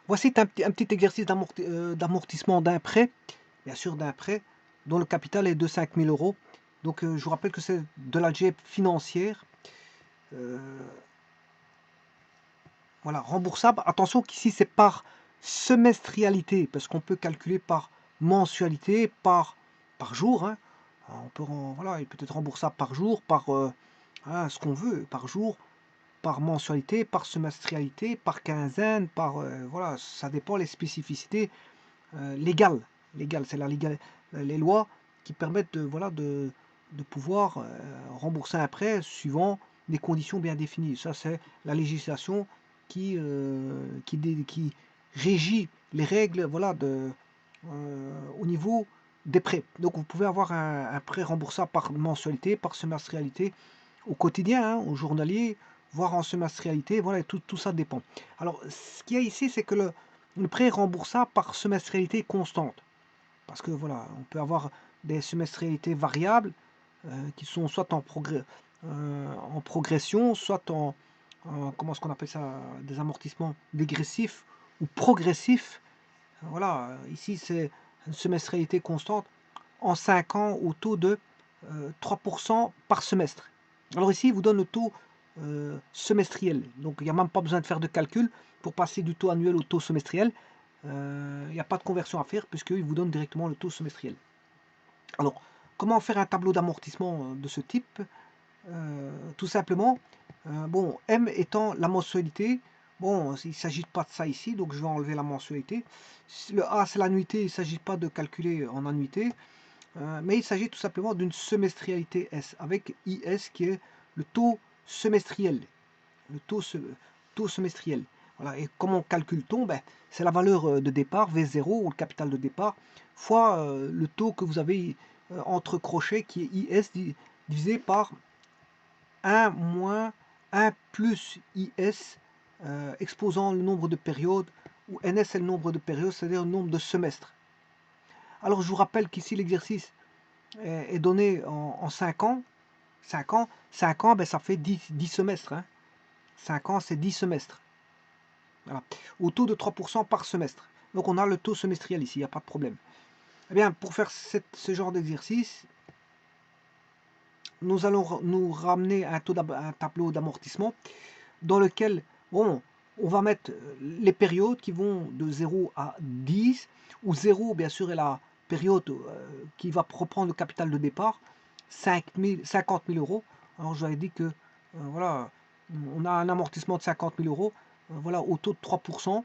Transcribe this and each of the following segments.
Voici un petit exercice d'amortissement d'un prêt, bien sûr d'un prêt, dont le capital est de 5 000 euros. Donc je vous rappelle que c'est de l'algèbre financière. Euh, voilà, remboursable. Attention qu'ici c'est par semestrialité, parce qu'on peut calculer par mensualité, par jour. Hein. Voilà, il peut être remboursable par jour, par ce qu'on veut, par jour, par mensualité, par semestrialité, par quinzaine, voilà, ça dépend les spécificités légales. C'est les lois qui permettent voilà, de pouvoir rembourser un prêt suivant des conditions bien définies. Ça, c'est la législation qui régit les règles voilà, au niveau des prêts. Donc vous pouvez avoir un prêt remboursable par mensualité, par semestrialité, au quotidien, hein, au journalier, voire en semestrialité, voilà, tout ça dépend. Alors, ce qu'il y a ici, c'est que le prêt est remboursable par semestrialité constante. Parce que voilà, on peut avoir des semestrialités variables qui sont soit en progression, soit comment est-ce qu'on appelle ça, des amortissements dégressifs ou progressifs. Voilà, ici c'est une semestrialité constante en 5 ans au taux de 3% par semestre. Alors ici, il vous donne le taux semestriel. Donc il n'y a même pas besoin de faire de calcul pour passer du taux annuel au taux semestriel. Il n'y a pas de conversion à faire puisqu'il vous donne directement le taux semestriel. Alors, comment faire un tableau d'amortissement de ce type Tout simplement, bon, M étant la mensualité, bon, il ne s'agit pas de ça ici, donc je vais enlever la mensualité. Le A, c'est l'annuité, il ne s'agit pas de calculer en annuité, mais il s'agit tout simplement d'une semestrialité S, avec IS qui est le taux semestriel. Le taux semestriel. Voilà. Et comment calcule-t-on c'est la valeur de départ, V0, ou le capital de départ, fois le taux que vous avez entre crochets, qui est IS divisé par 1 moins 1 plus IS, exposant le nombre de périodes, où NS est le nombre de périodes, c'est-à-dire le nombre de semestres. Alors je vous rappelle qu'ici l'exercice est donné en 5 ans. 5 ans, 5 ans ça fait 10 semestres. Hein. 5 ans, c'est 10 semestres. Voilà. Au taux de 3% par semestre. Donc on a le taux semestriel ici, il n'y a pas de problème. Eh bien, pour faire ce genre d'exercice, nous allons nous ramener à un tableau d'amortissement dans lequel bon, on va mettre les périodes qui vont de 0 à 10, où 0, bien sûr, est la période qui va reprendre le capital de départ, 50 000 euros. Alors, je vous avais dit que, voilà, on a un amortissement de 50 000 euros, voilà, au taux de 3%.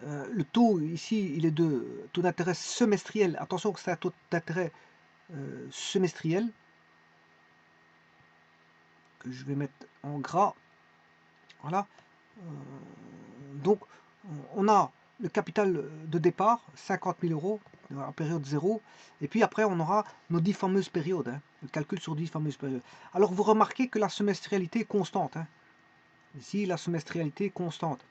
Le taux, ici, il est de taux d'intérêt semestriel. Attention que c'est un taux d'intérêt semestriel, que je vais mettre en gras. Voilà. Donc, on a le capital de départ, 50 000 euros, en période 0, et puis après, on aura nos 10 fameuses périodes, hein, le calcul sur 10 fameuses périodes. Alors, vous remarquez que la semestrialité est constante. Hein. Ici, la semestrialité est constante.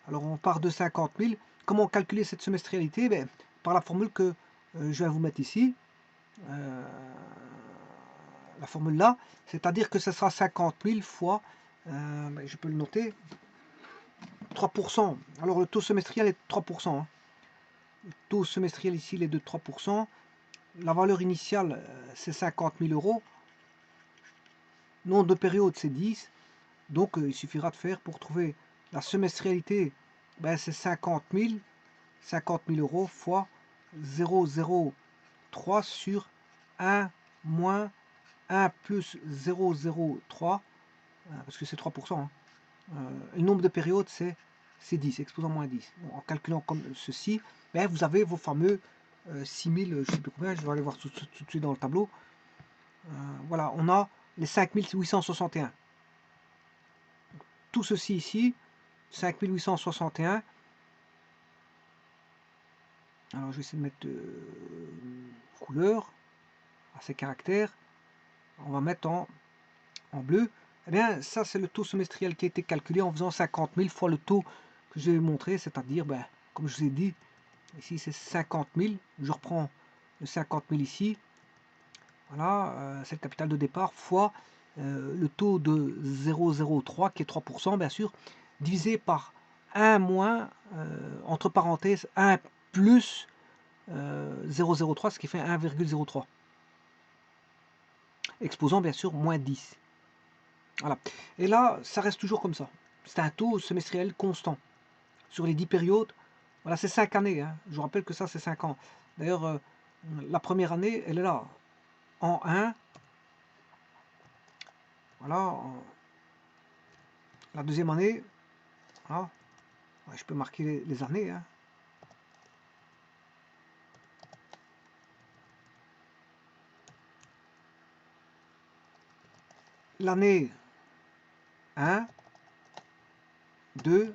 Alors, on part de 50 000. Comment calculer cette semestrialité par la formule que je vais vous mettre ici. La formule là, c'est-à-dire que ce sera 50 000 fois, je peux le noter, 3%. Alors le taux semestriel est de 3%. Hein. Le taux semestriel ici il est de 3%. La valeur initiale c'est 50 000 euros. Nombre de périodes c'est 10. Donc il suffira de faire pour trouver la semestrialité, c'est 50 000 euros fois 0,03 sur 1 moins 1 plus 0,03, parce que c'est 3%. Hein. Le nombre de périodes, c'est 10, exposant moins 10. Bon, en calculant comme ceci, vous avez vos fameux 6000, je ne sais plus combien, je vais aller voir tout de suite dans le tableau. Voilà, on a les 5861. Tout ceci ici, 5861. Alors je vais essayer de mettre couleur à ces caractères. On va mettre en bleu. Eh bien, ça c'est le taux semestriel qui a été calculé en faisant 50 000 fois le taux que je vais vous montrer, c'est-à-dire, comme je vous ai dit, ici c'est 50 000, je reprends le 50 000 ici, voilà, c'est le capital de départ, fois le taux de 0,03 qui est 3%, bien sûr, divisé par 1 moins, entre parenthèses, 1 plus 0,03, ce qui fait 1,03. Exposant bien sûr moins 10. Voilà. Et là, ça reste toujours comme ça. C'est un taux semestriel constant. Sur les 10 périodes, voilà, c'est 5 années. Hein. Je vous rappelle que ça, c'est 5 ans. D'ailleurs, la première année, elle est là. En 1. Voilà. La deuxième année, voilà. Ouais, je peux marquer les années. Hein. L'année 1, 2,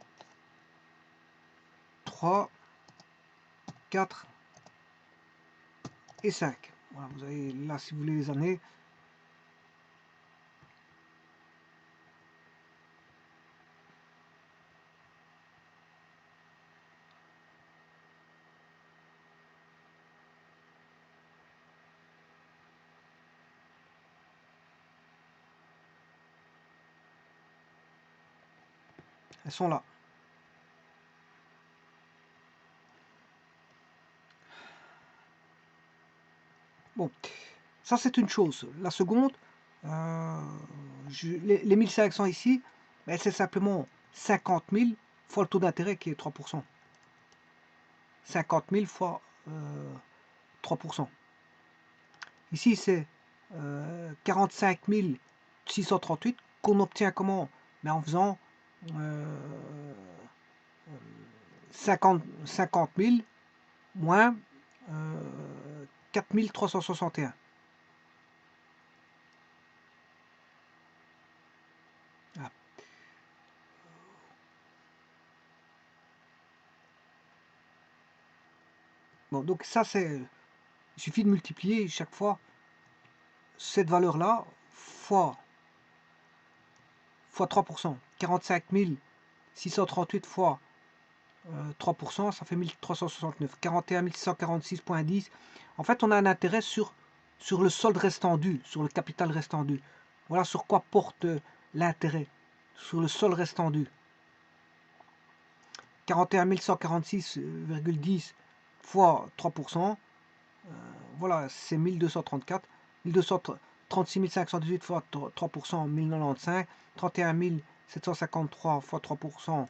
3, 4 et 5. Voilà, vous avez là, si vous voulez, les années. Elles sont là. Bon, ça c'est une chose. La seconde, les 1500 ici, ben, c'est simplement 50 000 fois le taux d'intérêt qui est 3%. 50 000 fois 3%. Ici, c'est 45 638 qu'on obtient comment? Mais en faisant 50 000 moins 4 361. Ah. Bon, donc ça, c'est... Il suffit de multiplier chaque fois cette valeur-là fois 3%. 45 638 fois 3%, ça fait 1369. 41 646,10. En fait, on a un intérêt sur le solde restant dû, sur le capital restant dû. Voilà sur quoi porte l'intérêt, sur le solde restant dû. 41 146,10 fois 3%, voilà, c'est 1234. 1236 518 fois 3%, 1095. 31 753 fois 3%,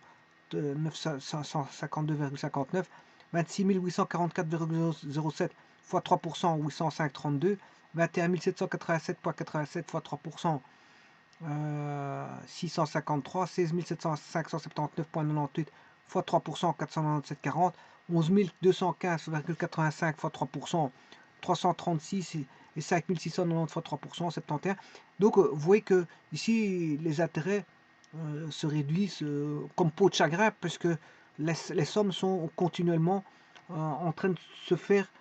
952,59. 26 844,07 fois 3%, 805,32. 21 787,87 fois 3%, 653. 16 579,98 fois 3%, 497,40. 11 215,85 fois 3%, 336 et 5 690 fois 3%, 71. Donc vous voyez que ici les intérêts se réduisent comme peau de chagrin, puisque les sommes sont continuellement en train de se faire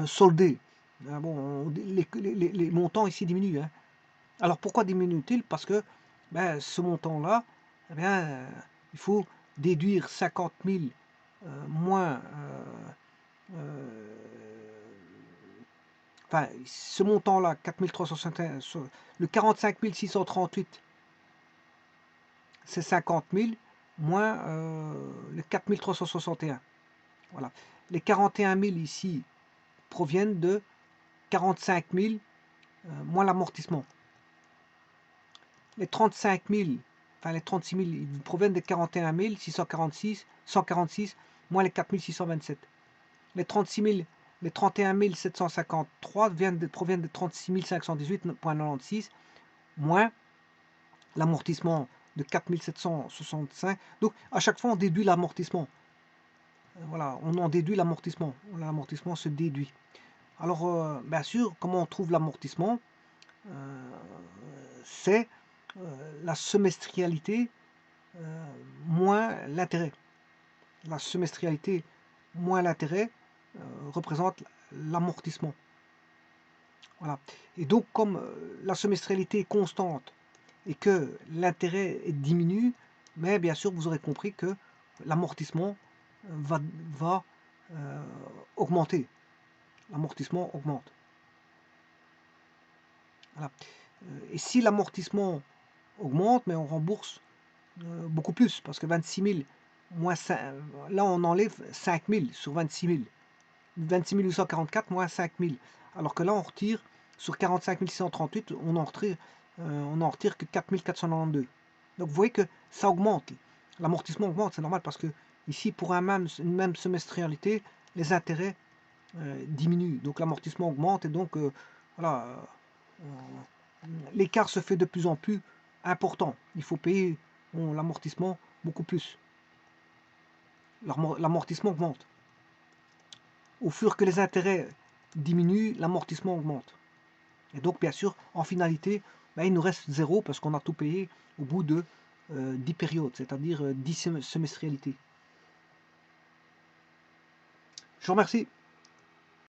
solder. Bon, les montants ici diminuent. Hein. Alors pourquoi diminuent-ils? Parce que ben, ce montant-là, eh bien, il faut déduire 50 000 moins... enfin, ce montant-là, 4361, le 45 638, c'est 50 000 moins le 4361. Voilà. Les 41 000 ici proviennent de 45 000 moins l'amortissement. Les 35 000, enfin les 36 000, ils proviennent de 41 646, 146 moins les 4 627. Les 36 000, les 31 753 proviennent de 36 518,96 moins l'amortissement de 4 765. Donc à chaque fois on déduit l'amortissement. Voilà, on en déduit l'amortissement. L'amortissement se déduit. Alors, bien sûr, comment on trouve l'amortissement? C'est la semestrialité moins l'intérêt. La semestrialité moins l'intérêt représente l'amortissement. Voilà. Et donc, comme la semestrialité est constante et que l'intérêt diminue, mais bien sûr, vous aurez compris que l'amortissement va augmenter. L'amortissement augmente. Voilà. Et si l'amortissement augmente, mais on rembourse beaucoup plus, parce que 26 000 là on enlève 5000 sur 26 000. 844 moins 5000. Alors que là on retire sur 45 638, on en retire que 4492. Donc vous voyez que ça augmente. L'amortissement augmente, c'est normal parce que ici pour une même semestrialité, les intérêts diminuent. Donc l'amortissement augmente et donc voilà, l'écart se fait de plus en plus important. Il faut payer l'amortissement beaucoup plus. L'amortissement augmente. Au fur que les intérêts diminuent, l'amortissement augmente. Et donc, bien sûr, en finalité, ben, il nous reste zéro parce qu'on a tout payé au bout de 10 périodes, c'est-à-dire 10 semestrialités. Je vous remercie.